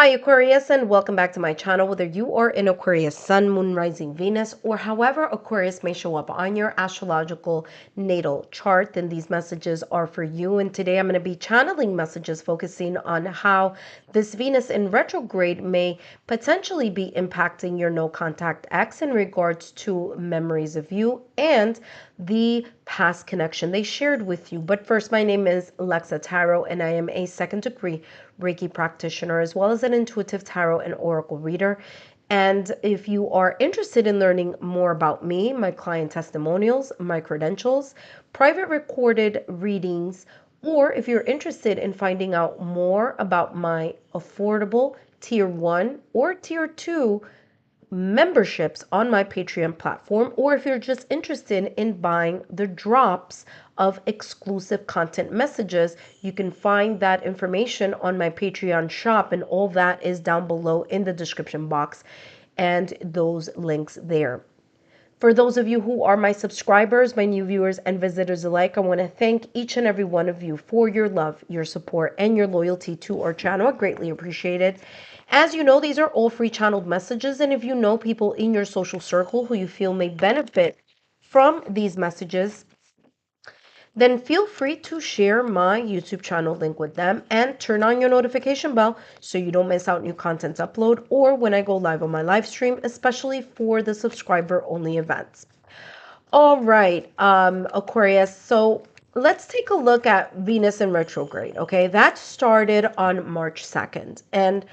Hi Aquarius, and welcome back to my channel. Whether you are in Aquarius Sun, Moon, Rising, Venus, or however Aquarius may show up on your astrological natal chart, then these messages are for you. And today I'm going to be channeling messages focusing on how this Venus in retrograde may potentially be impacting your no contact ex in regards to memories of you and the past connection they shared with you. But first, my name is Alexa Tarot, and I am a second degree Reiki practitioner, as well as an intuitive tarot and oracle reader. And if you are interested in learning more about me, my client testimonials, my credentials, private recorded readings, or if you're interested in finding out more about my affordable tier 1 or tier 2 memberships on my Patreon platform, or if you're just interested in buying the drops of exclusive content messages, you can find that information on my Patreon shop, and all that is down below in the description box and those links there. For those of you who are my subscribers, my new viewers and visitors alike, I want to thank each and every one of you for your love, your support, and your loyalty to our channel. I greatly appreciate it. As you know, these are all free channeled messages, and if you know people in your social circle who you feel may benefit from these messages, then feel free to share my YouTube channel link with them and turn on your notification bell so you don't miss out new content upload or when I go live on my live stream, especially for the subscriber only events. All right, Aquarius. So let's take a look at Venus in retrograde. Okay, that started on March 2nd, and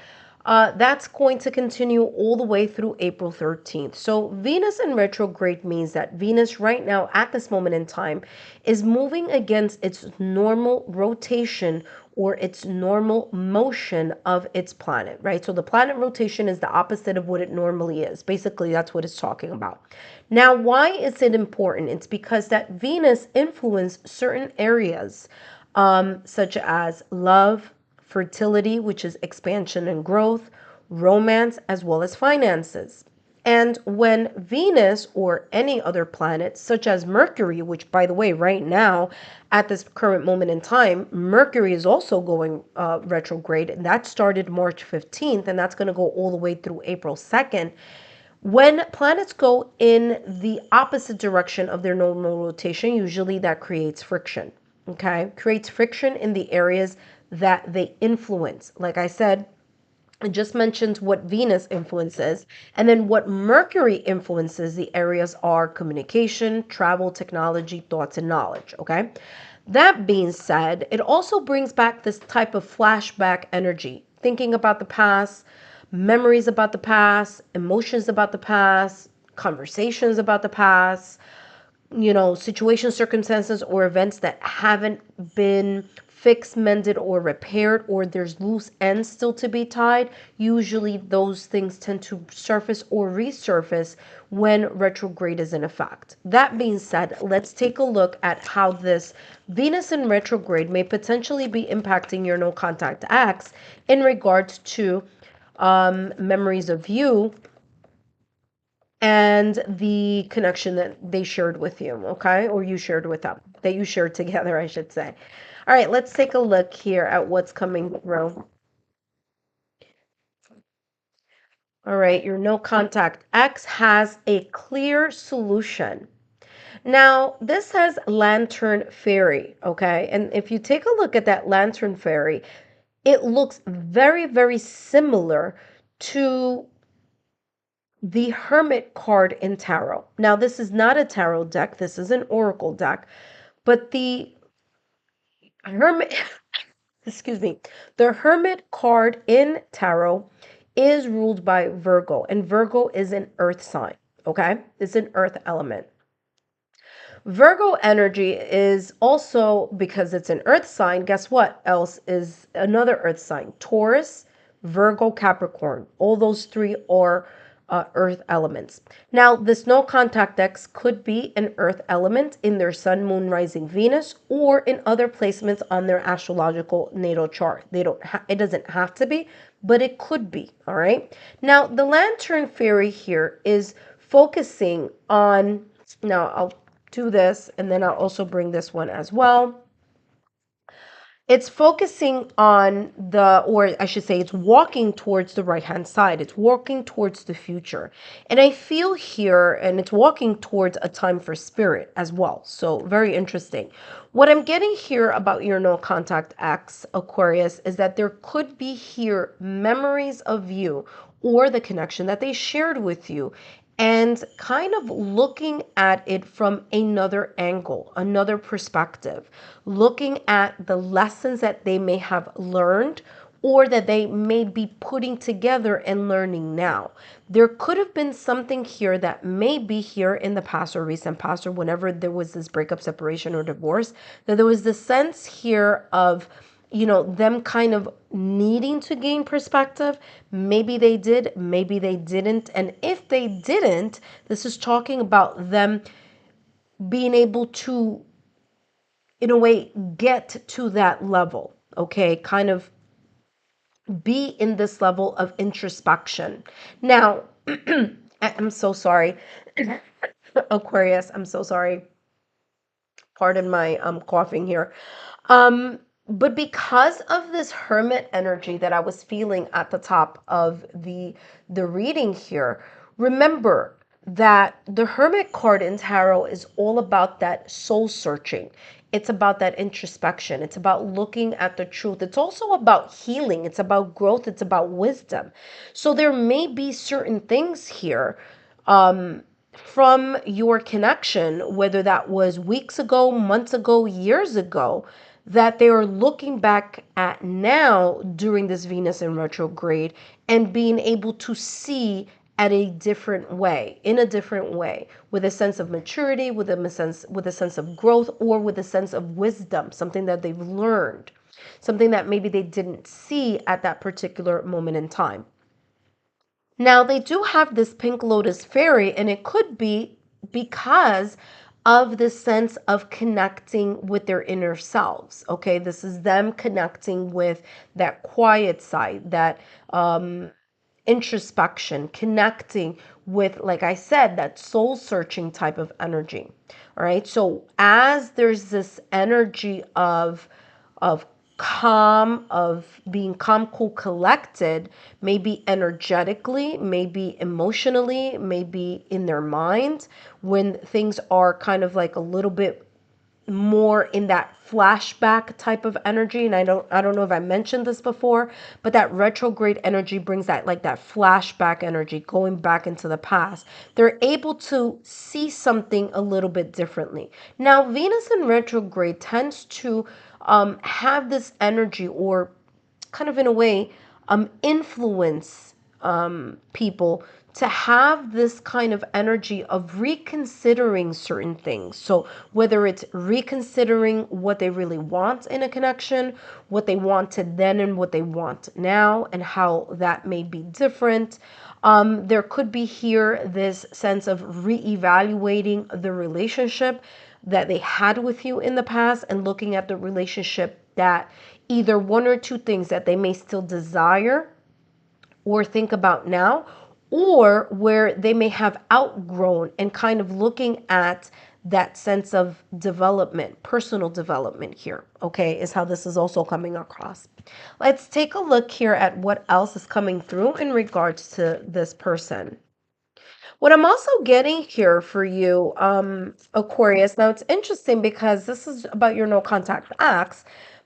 that's going to continue all the way through April 13th. So Venus in retrograde means that Venus right now at this moment in time is moving against its normal rotation or its normal motion of its planet, right? So the planet rotation is the opposite of what it normally is. Basically, that's what it's talking about. Now, why is it important? It's because that Venus influenced certain areas, such as love, fertility, which is expansion and growth, romance, as well as finances. And when Venus or any other planet, such as Mercury, which by the way, right now, at this current moment in time, Mercury is also going retrograde, and that started March 15th, and that's going to go all the way through April 2nd. When planets go in the opposite direction of their normal rotation, usually that creates friction, okay? Creates friction in the areas that they influence. Like I said, I just mentioned what Venus influences, and then what Mercury influences, the areas are communication, travel, technology, thoughts, and knowledge, okay? That being said, it also brings back this type of flashback energy, thinking about the past, memories about the past, emotions about the past, conversations about the past, situations, circumstances, or events that haven't been fixed, mended, or repaired, or there's loose ends still to be tied. Usually those things tend to surface or resurface when retrograde is in effect. That being said, let's take a look at how this Venus in retrograde may potentially be impacting your no contact ex in regards to memories of you and the connection that they shared with you, okay? Or you shared with them, that you shared together, I should say. All right, let's take a look here at what's coming through. All right, your no contact ex has a clear solution. Now, this says Lantern Fairy, okay? And if you take a look at that Lantern Fairy, it looks very, very similar to the Hermit card in tarot. Now, this is not a tarot deck, this is an oracle deck, but the Hermit, excuse me, the Hermit card in tarot is ruled by Virgo, and Virgo is an earth sign, okay? It's an earth element. Virgo energy is also, because it's an earth sign, guess what else is another earth sign? Taurus, Virgo, Capricorn. All those three are earth elements. Now, this no contact ex could be an earth element in their sun, moon, rising, Venus, or in other placements on their astrological natal chart. It doesn't have to be, but it could be, all right? Now, the Lantern Fairy here is focusing on, now I'll do this, and then I'll also bring this one as well. It's focusing on the, or I should say, it's walking towards the right hand side. It's walking towards the future. And I feel here, and it's walking towards a time for spirit as well. So, very interesting. What I'm getting here about your no contact X, Aquarius, is that there could be here memories of you or the connection that they shared with you, and kind of looking at it from another angle, another perspective, looking at the lessons that they may have learned or that they may be putting together and learning now. There could have been something here that may be here in the past or recent past, or whenever there was this breakup, separation, or divorce, that there was this sense here of, them kind of needing to gain perspective. Maybe they did, maybe they didn't. And if they didn't, this is talking about them being able to, in a way, get to that level, okay? Kind of be in this level of introspection. Now, I'm so sorry, Aquarius, I'm so sorry. Pardon my coughing here. Um, but because of this hermit energy that I was feeling at the top of the reading here, remember that the hermit card in tarot is all about that soul searching. It's about that introspection. It's about looking at the truth. It's also about healing. It's about growth. It's about wisdom. So there may be certain things here from your connection, whether that was weeks ago, months ago, years ago, that they are looking back at now during this Venus in retrograde and being able to see at a different way, in a different way, with a sense of maturity, with a sense of growth, or with a sense of wisdom, something that they've learned, something that maybe they didn't see at that particular moment in time. Now, they do have this pink lotus fairy, and it could be because of the sense of connecting with their inner selves. Okay, this is them connecting with that quiet side, that introspection, connecting with, like I said, that soul searching type of energy. All right, so as there's this energy of calm, of being calm, cool, collected, maybe energetically, maybe emotionally, maybe in their mind, when things are kind of like a little bit more in that flashback type of energy. And I don't know if I mentioned this before, but that retrograde energy brings that, like, that flashback energy, going back into the past. They're able to see something a little bit differently. Now, Venus in retrograde tends to have this energy, or kind of in a way influence people to have this kind of energy of reconsidering certain things. So whether it's reconsidering what they really want in a connection, what they wanted then and what they want now, and how that may be different. There could be here this sense of reevaluating the relationship that they had with you in the past, and looking at the relationship that either one or two things that they may still desire or think about now, or where they may have outgrown, and kind of looking at that sense of development, personal development here, okay, is how this is also coming across. Let's take a look here at what else is coming through in regards to this person. What I'm also getting here for you, Aquarius, now it's interesting because this is about your no contact acts,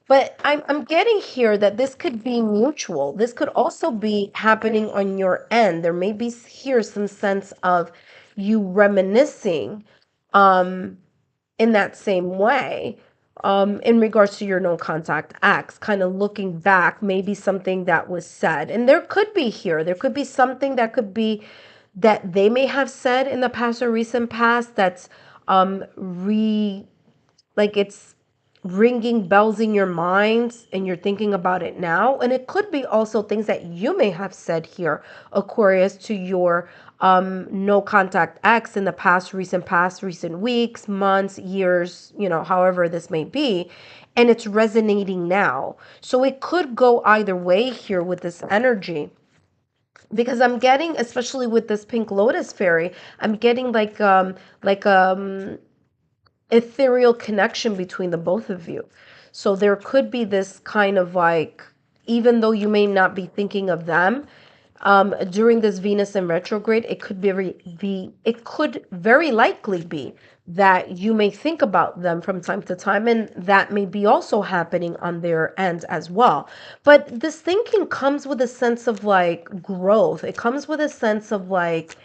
but I'm getting here that this could be mutual. This could also be happening on your end. There may be here some sense of you reminiscing in that same way, in regards to your no contact acts, kind of looking back, maybe something that was said. And there could be here, there could be something that could be that they may have said in the past or recent past that's like it's ringing bells in your mind and you're thinking about it now. And it could be also things that you may have said here, Aquarius, to your no contact ex in the past, recent weeks, months, years, however this may be. And it's resonating now. So it could go either way here with this energy, because I'm getting, especially with this pink lotus fairy, I'm getting like ethereal connection between the both of you. So there could be this kind of like, even though you may not be thinking of them, during this Venus in retrograde, it could very likely be that you may think about them from time to time, and that may be also happening on their end as well. But this thinking comes with a sense of like growth. It comes with a sense of like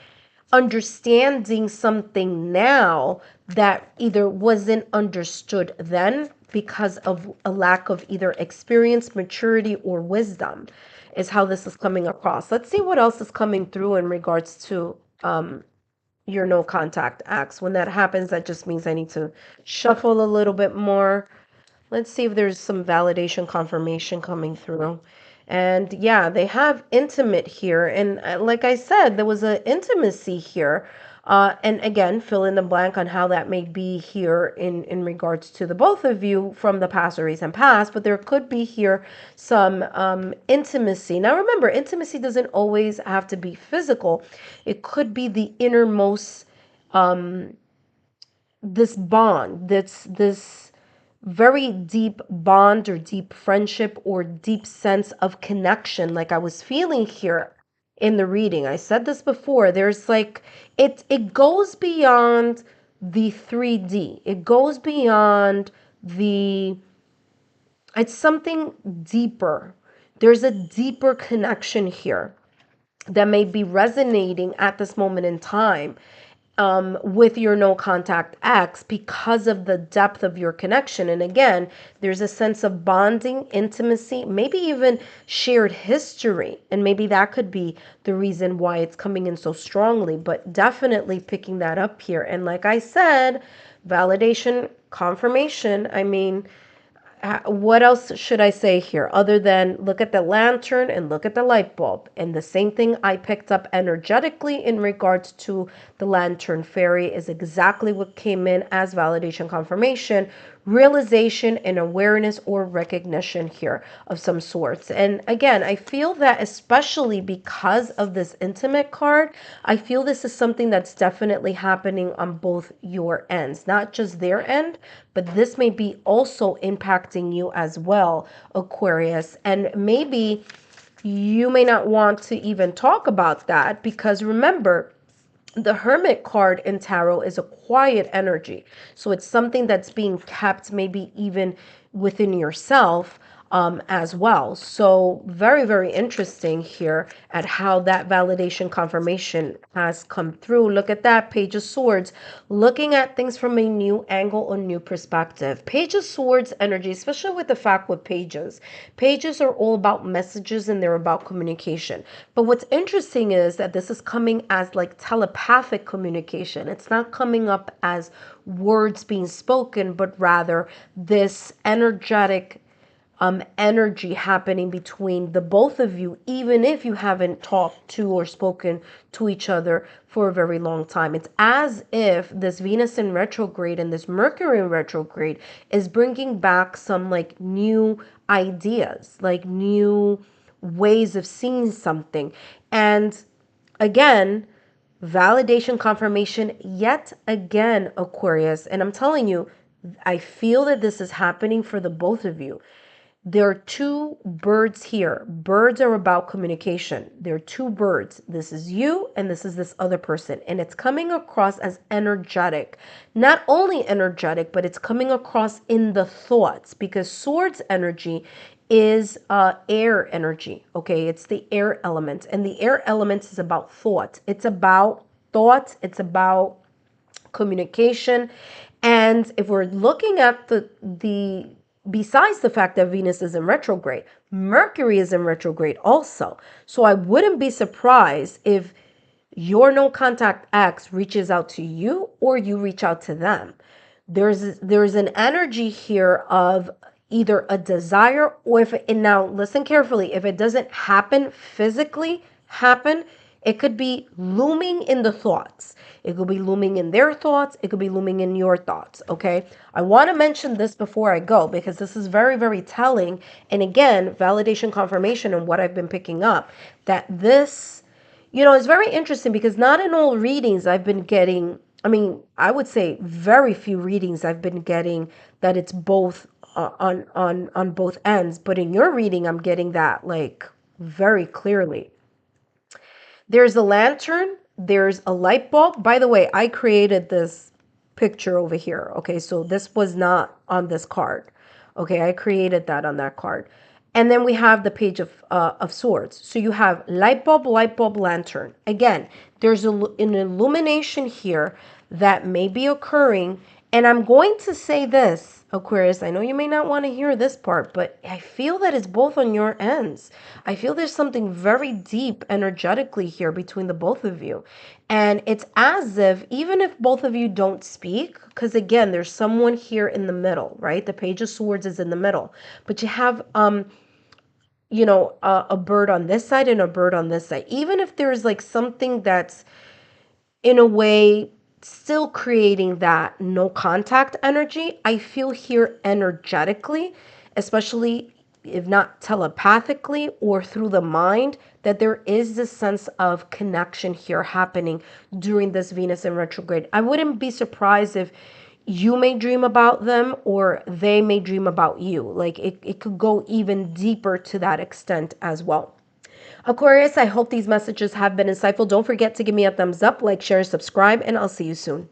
understanding something now that either wasn't understood then because of a lack of either experience, maturity, or wisdom, is how this is coming across. Let's see what else is coming through in regards to your no contact acts. When that happens, that just means I need to shuffle a little bit more. Let's see if there's some validation confirmation coming through. And yeah, they have intimate here. And like I said, there was an intimacy here. And again, fill in the blank on how that may be here in regards to the both of you from the past or recent past. But there could be here some intimacy. Now, remember, intimacy doesn't always have to be physical. It could be the innermost, this bond, this very deep bond or deep friendship or deep sense of connection, like I was feeling here in the reading. I said this before. There's like it goes beyond the 3D. It goes beyond the it's something deeper. There's a deeper connection here that may be resonating at this moment in time with your no contact ex because of the depth of your connection. And again, there's a sense of bonding, intimacy, maybe even shared history. And maybe that could be the reason why it's coming in so strongly, but definitely picking that up here. And like I said, validation, confirmation. I mean, what else should I say here other than look at the lantern and look at the light bulb? And the same thing I picked up energetically in regards to the lantern fairy is exactly what came in as validation confirmation, realization and awareness or recognition here of some sorts. And again, I feel that especially because of this intimate card, I feel this is something that's definitely happening on both your ends, not just their end, but this may be also impacting you as well, Aquarius. And maybe you may not want to even talk about that because remember, the Hermit card in tarot is a quiet energy. So it's something that's being kept maybe even within yourself as well. So very, very interesting here at how that validation confirmation has come through. Look at that Page of Swords, looking at things from a new angle or new perspective. Page of Swords energy, especially with the fact with pages. Pages are all about messages and they're about communication. But what's interesting is that this is coming as like telepathic communication. It's not coming up as words being spoken, but rather this energetic energy happening between the both of you, even if you haven't talked to or spoken to each other for a very long time. It's as if this Venus in retrograde and this Mercury in retrograde is bringing back some like new ideas, like new ways of seeing something. And again, validation confirmation yet again, Aquarius. And I'm telling you, I feel that this is happening for the both of you. There are two birds here. Birds are about communication. There are two birds. This is you and this is this other person. And it's coming across as energetic. Not only energetic, but it's coming across in the thoughts because swords energy is air energy. Okay, it's the air element. And the air element is about thought. It's about thoughts. It's about communication. And if we're looking at the besides the fact that Venus is in retrograde, Mercury is in retrograde also. So I wouldn't be surprised if your no contact ex reaches out to you or you reach out to them. There's an energy here of either a desire or if it, and now listen carefully, if it doesn't happen physically, it could be looming in the thoughts. It could be looming in their thoughts. It could be looming in your thoughts. Okay. I want to mention this before I go because this is very, very telling. And again, validation confirmation and what I've been picking up that this, is very interesting because not in all readings I've been getting, I mean, I would say very few readings I've been getting that it's both on both ends, but in your reading, I'm getting that like very clearly. There's a lantern, there's a light bulb. By the way, I created this picture over here. Okay, so this was not on this card. Okay, I created that on that card. And then we have the page of swords. So you have light bulb, lantern. Again, there's an illumination here that may be occurring. And I'm going to say this, Aquarius, I know you may not want to hear this part, but I feel that it's both on your ends. I feel there's something very deep energetically here between the both of you. And it's as if, even if both of you don't speak, because again, there's someone here in the middle, right? The Page of Swords is in the middle, but you have, a bird on this side and a bird on this side. Even if there's like something that's in a way still creating that no contact energy, I feel here energetically, especially if not telepathically or through the mind, that there is this sense of connection here happening during this Venus in retrograde. I wouldn't be surprised if you may dream about them or they may dream about you. Like it could go even deeper to that extent as well. Aquarius, I hope these messages have been insightful. Don't forget to give me a thumbs up, like, share, subscribe, and I'll see you soon.